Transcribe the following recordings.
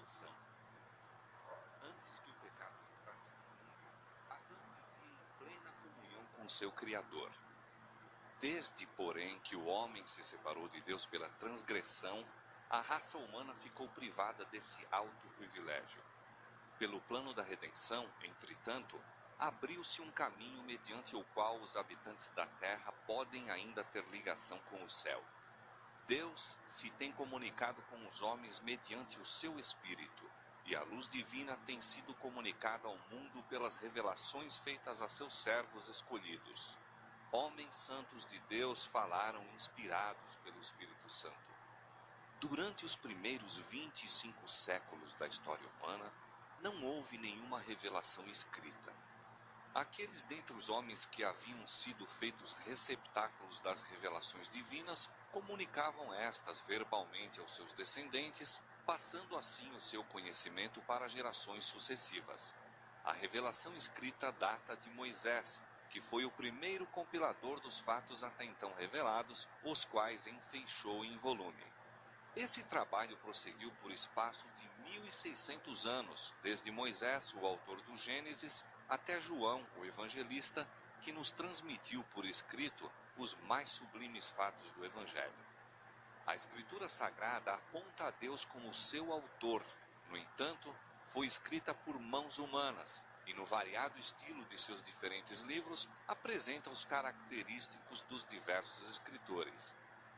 introdução. Antes que o pecado entrasse no mundo, Adão vivia em plena comunhão com seu Criador. Desde, porém, que o homem se separou de Deus pela transgressão, a raça humana ficou privada desse alto privilégio. Pelo plano da redenção, entretanto, abriu-se um caminho mediante o qual os habitantes da terra podem ainda ter ligação com o céu. Deus se tem comunicado com os homens mediante o seu Espírito, e a luz divina tem sido comunicada ao mundo pelas revelações feitas a seus servos escolhidos. Homens santos de Deus falaram inspirados pelo Espírito Santo. Durante os primeiros 25 séculos da história humana, não houve nenhuma revelação escrita. Aqueles dentre os homens que haviam sido feitos receptáculos das revelações divinas comunicavam estas verbalmente aos seus descendentes, passando assim o seu conhecimento para gerações sucessivas. A revelação escrita data de Moisés, que foi o primeiro compilador dos fatos até então revelados, os quais enfeixou em volume. Esse trabalho prosseguiu por espaço de 1600 anos, desde Moisés, o autor do Gênesis, até João, o evangelista, que nos transmitiu por escrito os mais sublimes fatos do Evangelho. A Escritura Sagrada aponta a Deus como seu autor, no entanto, foi escrita por mãos humanas, e no variado estilo de seus diferentes livros, apresenta os característicos dos diversos escritores.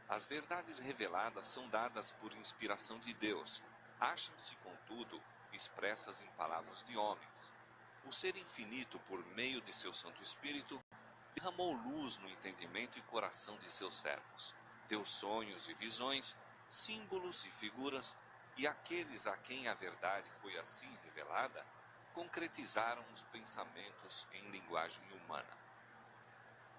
As verdades reveladas são dadas por inspiração de Deus, acham-se, contudo, expressas em palavras de homens. O Ser Infinito, por meio de seu Santo Espírito, derramou luz no entendimento e coração de seus servos, deu sonhos e visões, símbolos e figuras, e aqueles a quem a verdade foi assim revelada, concretizaram os pensamentos em linguagem humana.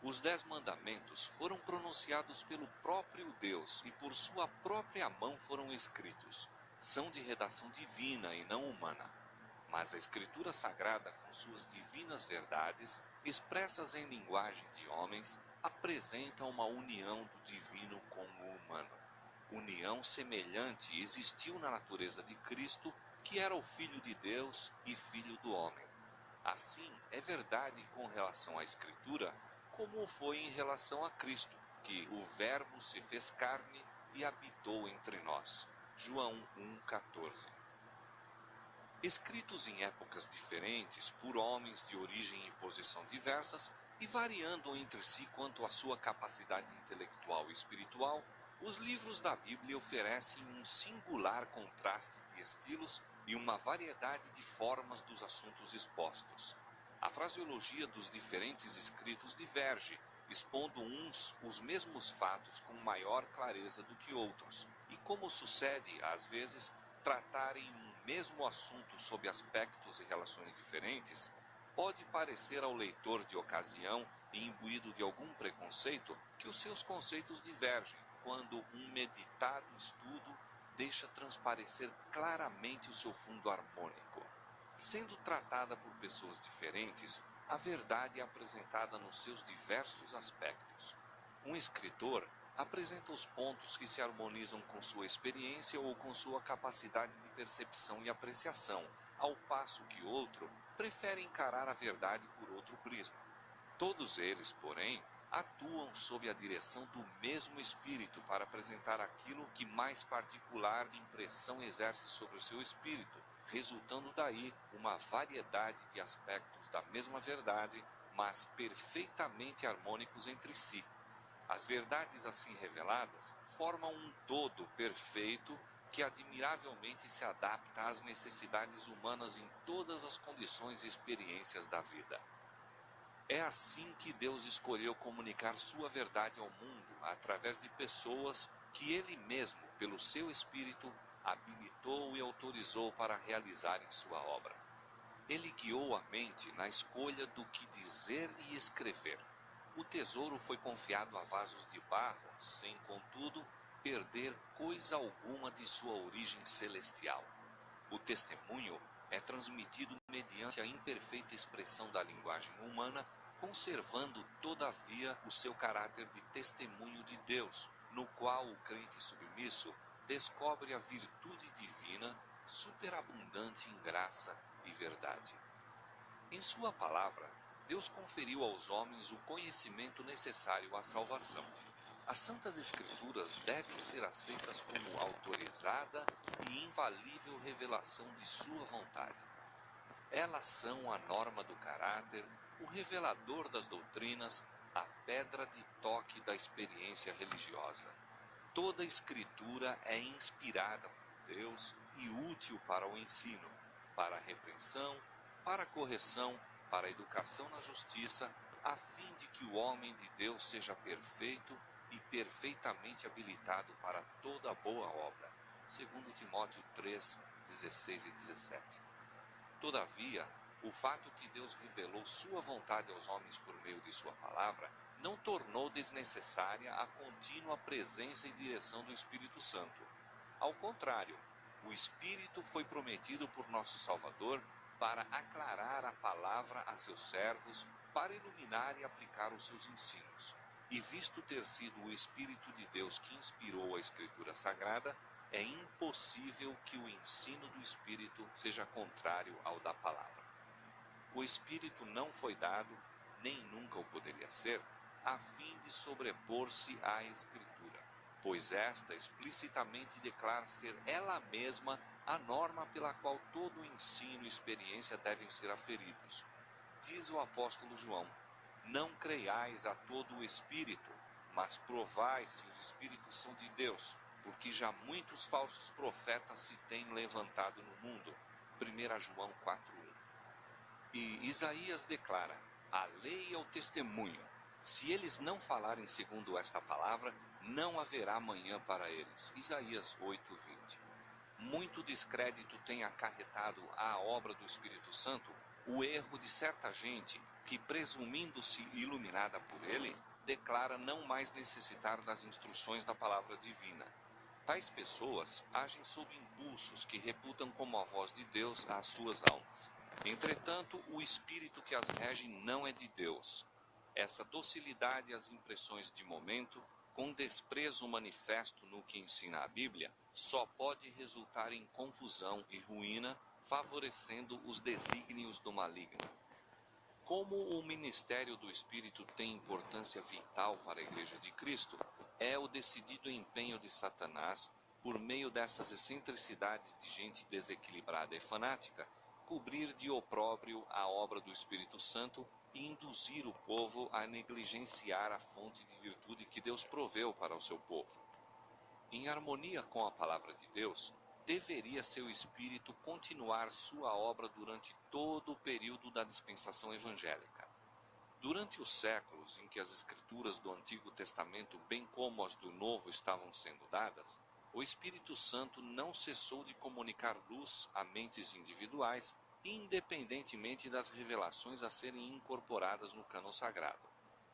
Os 10 mandamentos foram pronunciados pelo próprio Deus e por sua própria mão foram escritos. São de redação divina e não humana. Mas a Escritura Sagrada, com suas divinas verdades, expressas em linguagem de homens, apresenta uma união do divino com o humano. União semelhante existiu na natureza de Cristo, que era o Filho de Deus e Filho do homem. Assim, é verdade com relação à Escritura, como foi em relação a Cristo, que o Verbo se fez carne e habitou entre nós. João 1,14. Escritos em épocas diferentes, por homens de origem e posição diversas, e variando entre si quanto à sua capacidade intelectual e espiritual, os livros da Bíblia oferecem um singular contraste de estilos e uma variedade de formas dos assuntos expostos. A fraseologia dos diferentes escritos diverge, expondo uns os mesmos fatos com maior clareza do que outros, e como sucede, às vezes, tratarem um mesmo assunto sob aspectos e relações diferentes, pode parecer ao leitor de ocasião e imbuído de algum preconceito que os seus conceitos divergem, quando um meditado estudo deixa transparecer claramente o seu fundo harmônico. Sendo tratada por pessoas diferentes, a verdade é apresentada nos seus diversos aspectos. Um escritor apresenta os pontos que se harmonizam com sua experiência ou com sua capacidade de percepção e apreciação, ao passo que outro prefere encarar a verdade por outro prisma. Todos eles, porém, atuam sob a direção do mesmo espírito para apresentar aquilo que mais particular impressão exerce sobre o seu espírito, resultando daí uma variedade de aspectos da mesma verdade, mas perfeitamente harmônicos entre si. As verdades assim reveladas formam um todo perfeito que admiravelmente se adapta às necessidades humanas em todas as condições e experiências da vida. É assim que Deus escolheu comunicar sua verdade ao mundo, através de pessoas que Ele mesmo, pelo seu Espírito, habilitou e autorizou para realizarem sua obra. Ele guiou a mente na escolha do que dizer e escrever. O tesouro foi confiado a vasos de barro, sem, contudo, perder coisa alguma de sua origem celestial. O testemunho é transmitido mediante a imperfeita expressão da linguagem humana, conservando, todavia, o seu caráter de testemunho de Deus, no qual o crente submisso descobre a virtude divina superabundante em graça e verdade. Em sua palavra, Deus conferiu aos homens o conhecimento necessário à salvação. As Santas Escrituras devem ser aceitas como autorizada e infalível revelação de sua vontade. Elas são a norma do caráter, o revelador das doutrinas, a pedra de toque da experiência religiosa. Toda Escritura é inspirada por Deus e útil para o ensino, para a repreensão, para a correção, para a educação na justiça, a fim de que o homem de Deus seja perfeito e perfeitamente habilitado para toda boa obra. 2 Timóteo 3, 16 e 17. Todavia, o fato que Deus revelou sua vontade aos homens por meio de sua palavra não tornou desnecessária a contínua presença e direção do Espírito Santo. Ao contrário, o Espírito foi prometido por nosso Salvador para aclarar a palavra a seus servos, para iluminar e aplicar os seus ensinos. E visto ter sido o Espírito de Deus que inspirou a Escritura Sagrada, é impossível que o ensino do Espírito seja contrário ao da palavra. O Espírito não foi dado, nem nunca o poderia ser, a fim de sobrepor-se à Escritura, pois esta explicitamente declara ser ela mesma a norma pela qual todo o ensino e experiência devem ser aferidos. Diz o apóstolo João: não creiais a todo o Espírito, mas provai se os Espíritos são de Deus, porque já muitos falsos profetas se têm levantado no mundo. 1 João 4:1. E Isaías declara: a lei é o testemunho. Se eles não falarem segundo esta palavra, não haverá manhã para eles. Isaías 8:20. Muito descrédito tem acarretado à obra do Espírito Santo o erro de certa gente que, presumindo-se iluminada por ele, declara não mais necessitar das instruções da palavra divina. Tais pessoas agem sob impulsos que reputam como a voz de Deus às suas almas. Entretanto, o espírito que as rege não é de Deus. Essa docilidade às impressões de momento, com desprezo manifesto no que ensina a Bíblia, só pode resultar em confusão e ruína, favorecendo os desígnios do maligno. Como o ministério do Espírito tem importância vital para a Igreja de Cristo, é o decidido empenho de Satanás, por meio dessas excentricidades de gente desequilibrada e fanática, cobrir de opróbrio a obra do Espírito Santo e induzir o povo a negligenciar a fonte de virtude que Deus proveu para o seu povo. Em harmonia com a palavra de Deus, deveria seu Espírito continuar sua obra durante todo o período da dispensação evangélica. Durante os séculos em que as Escrituras do Antigo Testamento, bem como as do Novo, estavam sendo dadas, o Espírito Santo não cessou de comunicar luz a mentes individuais, independentemente das revelações a serem incorporadas no cânon sagrado.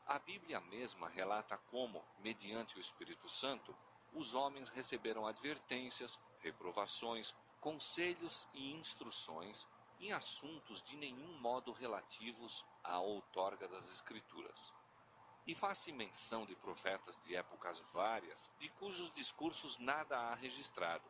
A Bíblia mesma relata como, mediante o Espírito Santo, os homens receberam advertências, reprovações, conselhos e instruções em assuntos de nenhum modo relativos à outorga das Escrituras. E faz-se menção de profetas de épocas várias, de cujos discursos nada há registrado.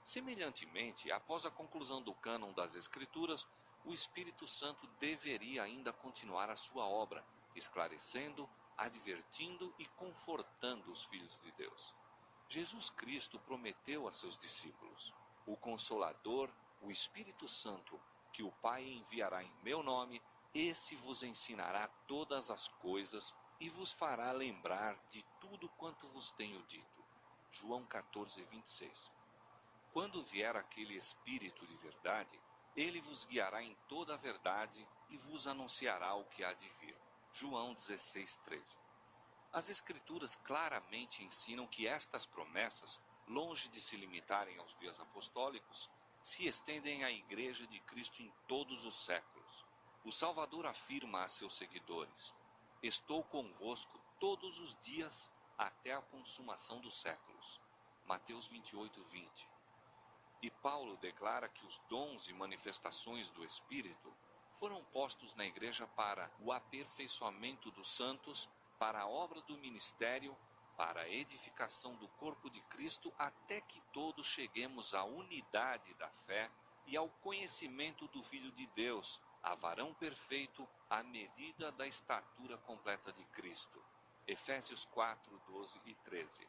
Semelhantemente, após a conclusão do cânon das Escrituras, o Espírito Santo deveria ainda continuar a sua obra, esclarecendo, advertindo e confortando os filhos de Deus. Jesus Cristo prometeu a seus discípulos: o Consolador, o Espírito Santo, que o Pai enviará em meu nome, esse vos ensinará todas as coisas e vos fará lembrar de tudo quanto vos tenho dito. João 14:26. Quando vier aquele Espírito de verdade, ele vos guiará em toda a verdade e vos anunciará o que há de vir. João 16:13. As Escrituras claramente ensinam que estas promessas, longe de se limitarem aos dias apostólicos, se estendem à Igreja de Cristo em todos os séculos. O Salvador afirma a seus seguidores: estou convosco todos os dias até a consumação dos séculos. Mateus 28:20. E Paulo declara que os dons e manifestações do Espírito foram postos na Igreja para o aperfeiçoamento dos santos, para a obra do ministério, para a edificação do corpo de Cristo, até que todos cheguemos à unidade da fé e ao conhecimento do Filho de Deus, a varão perfeito, à medida da estatura completa de Cristo. Efésios 4, 12 e 13.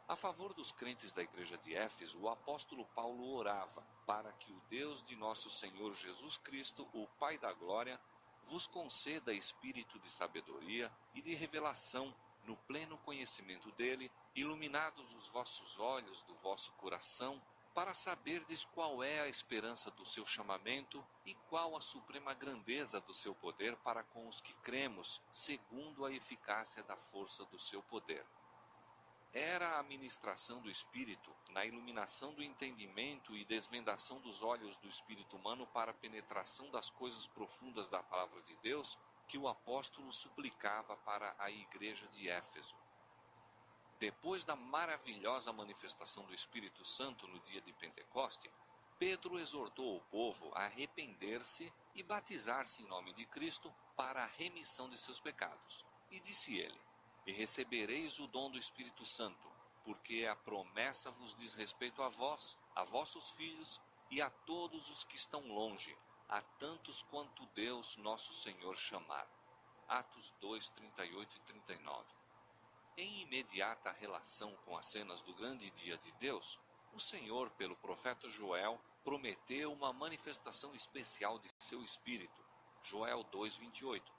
A favor dos crentes da igreja de Éfeso, o apóstolo Paulo orava para que o Deus de nosso Senhor Jesus Cristo, o Pai da glória, vos conceda espírito de sabedoria e de revelação no pleno conhecimento dele, iluminados os vossos olhos do vosso coração, para saberdes qual é a esperança do seu chamamento e qual a suprema grandeza do seu poder para com os que cremos, segundo a eficácia da força do seu poder. Era a ministração do Espírito, na iluminação do entendimento e desvendação dos olhos do espírito humano para a penetração das coisas profundas da palavra de Deus, que o apóstolo suplicava para a igreja de Éfeso. Depois da maravilhosa manifestação do Espírito Santo no dia de Pentecoste, Pedro exortou o povo a arrepender-se e batizar-se em nome de Cristo para a remissão de seus pecados. E disse ele: E recebereis o dom do Espírito Santo, porque a promessa vos diz respeito a vós, a vossos filhos e a todos os que estão longe, a tantos quanto Deus nosso Senhor chamar. Atos 2, 38 e 39. Em imediata relação com as cenas do grande dia de Deus, o Senhor, pelo profeta Joel, prometeu uma manifestação especial de seu Espírito. Joel 2, 28.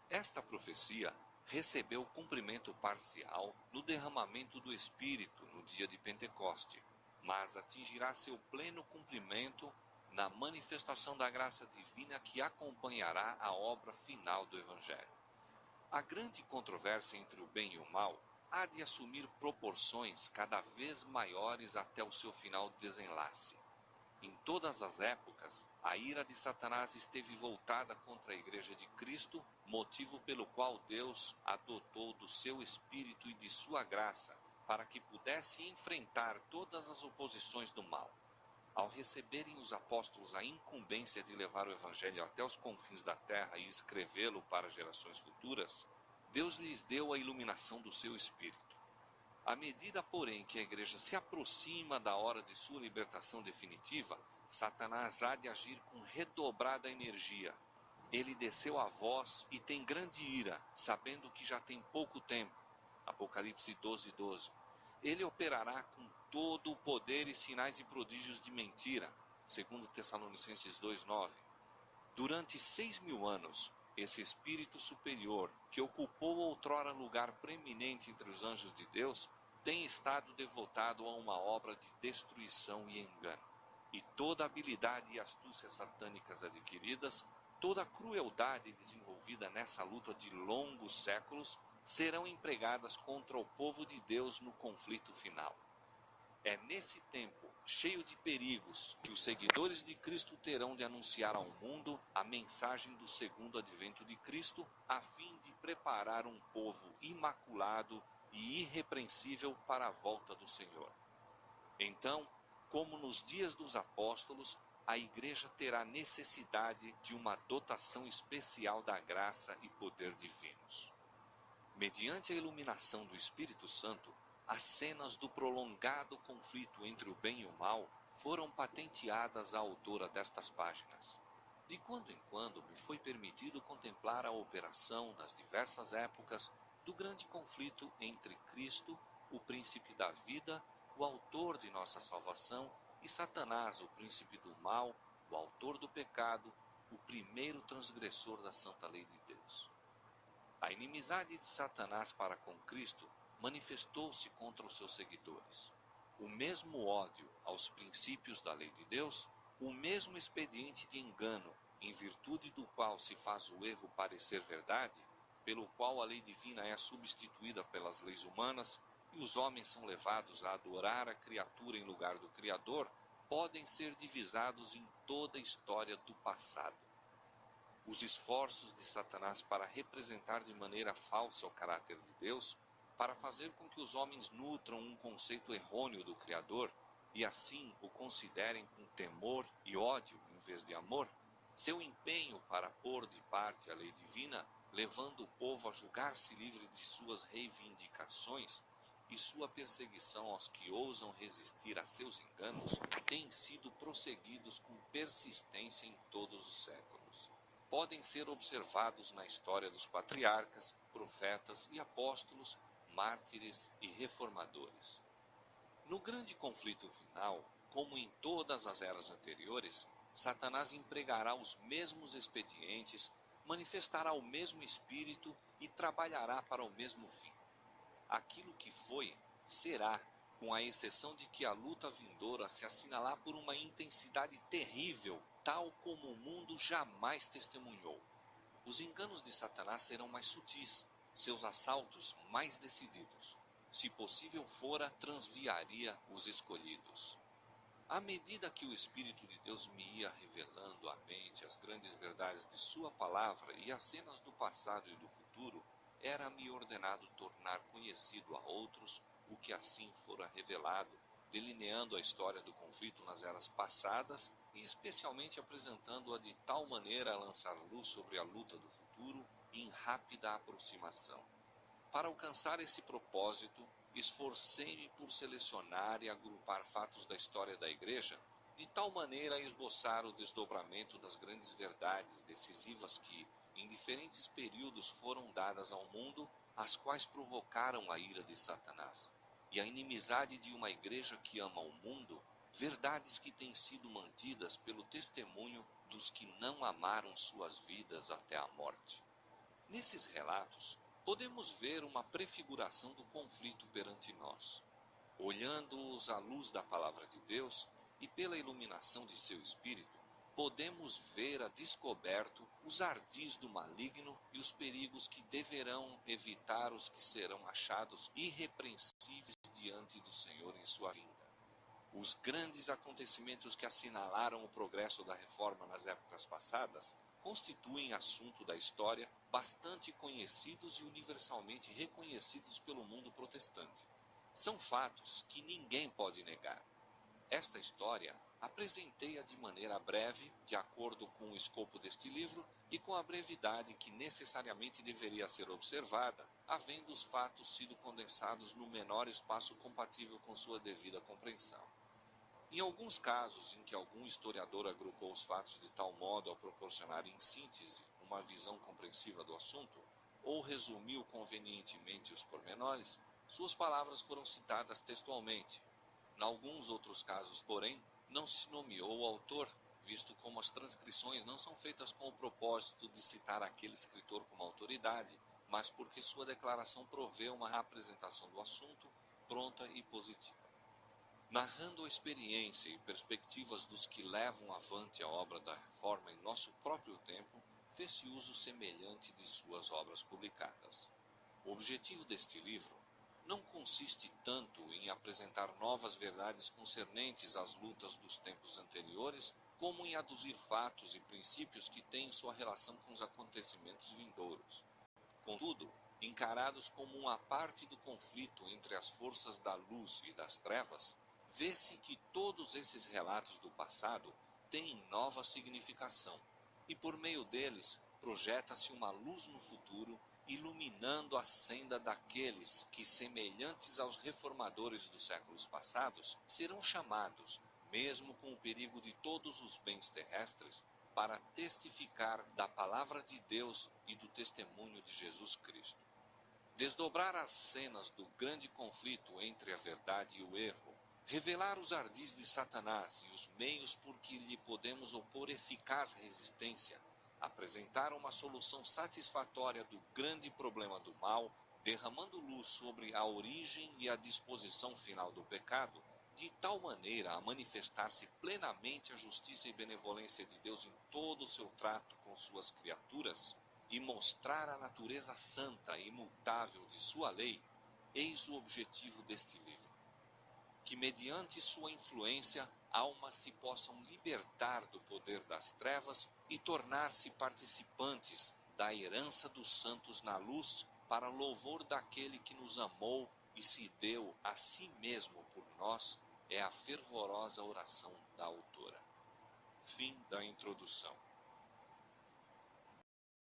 Esta profecia recebeu cumprimento parcial no derramamento do Espírito no dia de Pentecoste, mas atingirá seu pleno cumprimento na manifestação da graça divina que acompanhará a obra final do Evangelho. A grande controvérsia entre o bem e o mal há de assumir proporções cada vez maiores até o seu final desenlace. Em todas as épocas, a ira de Satanás esteve voltada contra a Igreja de Cristo, motivo pelo qual Deus a dotou do seu Espírito e de sua graça, para que pudesse enfrentar todas as oposições do mal. Ao receberem os apóstolos a incumbência de levar o Evangelho até os confins da terra e escrevê-lo para gerações futuras, Deus lhes deu a iluminação do seu Espírito. À medida, porém, que a igreja se aproxima da hora de sua libertação definitiva, Satanás há de agir com redobrada energia. Ele desceu a vós e tem grande ira, sabendo que já tem pouco tempo. Apocalipse 12, 12. Ele operará com todo o poder e sinais e prodígios de mentira, segundo Tessalonicenses 2, 9. Durante 6.000 anos, esse espírito superior, que ocupou outrora lugar preeminente entre os anjos de Deus, tem estado devotado a uma obra de destruição e engano. E toda a habilidade e astúcia satânicas adquiridas, toda a crueldade desenvolvida nessa luta de longos séculos, serão empregadas contra o povo de Deus no conflito final. É nesse tempo, cheio de perigos, que os seguidores de Cristo terão de anunciar ao mundo a mensagem do segundo advento de Cristo, a fim de preparar um povo imaculado e irrepreensível para a volta do Senhor. Então, como nos dias dos apóstolos, a igreja terá necessidade de uma dotação especial da graça e poder divinos. Mediante a iluminação do Espírito Santo, as cenas do prolongado conflito entre o bem e o mal foram patenteadas à autora destas páginas. De quando em quando me foi permitido contemplar a operação das diversas épocas do grande conflito entre Cristo, o príncipe da vida, o autor de nossa salvação, e Satanás, o príncipe do mal, o autor do pecado, o primeiro transgressor da santa lei de Deus. A inimizade de Satanás para com Cristo manifestou-se contra os seus seguidores. O mesmo ódio aos princípios da lei de Deus, o mesmo expediente de engano, em virtude do qual se faz o erro parecer verdade, pelo qual a lei divina é substituída pelas leis humanas e os homens são levados a adorar a criatura em lugar do Criador, podem ser divisados em toda a história do passado. Os esforços de Satanás para representar de maneira falsa o caráter de Deus, para fazer com que os homens nutram um conceito errôneo do Criador e assim o considerem com temor e ódio em vez de amor, seu empenho para pôr de parte a lei divina, levando o povo a julgar-se livre de suas reivindicações, e sua perseguição aos que ousam resistir a seus enganos têm sido prosseguidos com persistência em todos os séculos. Podem ser observados na história dos patriarcas, profetas e apóstolos, mártires e reformadores. No grande conflito final, como em todas as eras anteriores, Satanás empregará os mesmos expedientes, manifestará o mesmo espírito e trabalhará para o mesmo fim. Aquilo que foi, será, com a exceção de que a luta vindoura se assinalar por uma intensidade terrível, tal como o mundo jamais testemunhou. Os enganos de Satanás serão mais sutis, seus assaltos mais decididos. Se possível fora, transviaria os escolhidos. À medida que o Espírito de Deus me ia revelando à mente as grandes verdades de sua palavra e as cenas do passado e do futuro, era-me ordenado tornar conhecido a outros o que assim fora revelado, delineando a história do conflito nas eras passadas e especialmente apresentando-a de tal maneira a lançar luz sobre a luta do futuro em rápida aproximação. Para alcançar esse propósito, esforcei-me por selecionar e agrupar fatos da história da Igreja, de tal maneira a esboçar o desdobramento das grandes verdades decisivas que, em diferentes períodos, foram dadas ao mundo, as quais provocaram a ira de Satanás, e a inimizade de uma Igreja que ama o mundo, verdades que têm sido mantidas pelo testemunho dos que não amaram suas vidas até a morte. Nesses relatos, podemos ver uma prefiguração do conflito perante nós. Olhando-os à luz da palavra de Deus e pela iluminação de seu Espírito, podemos ver a descoberto os ardis do maligno e os perigos que deverão evitar os que serão achados irrepreensíveis diante do Senhor em sua vinda. Os grandes acontecimentos que assinalaram o progresso da reforma nas épocas passadas constituem assunto da história bastante conhecidos e universalmente reconhecidos pelo mundo protestante. São fatos que ninguém pode negar. Esta história apresentei-a de maneira breve, de acordo com o escopo deste livro e com a brevidade que necessariamente deveria ser observada, havendo os fatos sido condensados no menor espaço compatível com sua devida compreensão. Em alguns casos em que algum historiador agrupou os fatos de tal modo a proporcionar em síntese uma visão compreensiva do assunto, ou resumiu convenientemente os pormenores, suas palavras foram citadas textualmente. Em alguns outros casos, porém, não se nomeou o autor, visto como as transcrições não são feitas com o propósito de citar aquele escritor como autoridade, mas porque sua declaração provê uma apresentação do assunto pronta e positiva. Narrando a experiência e perspectivas dos que levam avante a obra da reforma em nosso próprio tempo, fez-se uso semelhante de suas obras publicadas. O objetivo deste livro não consiste tanto em apresentar novas verdades concernentes às lutas dos tempos anteriores, como em aduzir fatos e princípios que têm sua relação com os acontecimentos vindouros. Contudo, encarados como uma parte do conflito entre as forças da luz e das trevas, vê-se que todos esses relatos do passado têm nova significação, e por meio deles projeta-se uma luz no futuro, iluminando a senda daqueles que, semelhantes aos reformadores dos séculos passados, serão chamados, mesmo com o perigo de todos os bens terrestres, para testificar da palavra de Deus e do testemunho de Jesus Cristo. Desdobrar as cenas do grande conflito entre a verdade e o erro, revelar os ardis de Satanás e os meios por que lhe podemos opor eficaz resistência, apresentar uma solução satisfatória do grande problema do mal, derramando luz sobre a origem e a disposição final do pecado, de tal maneira a manifestar-se plenamente a justiça e benevolência de Deus em todo o seu trato com suas criaturas, e mostrar a natureza santa e imutável de sua lei, eis o objetivo deste livro. Que mediante sua influência, almas se possam libertar do poder das trevas e tornar-se participantes da herança dos santos na luz, para louvor daquele que nos amou e se deu a si mesmo por nós, é a fervorosa oração da autora. Fim da introdução.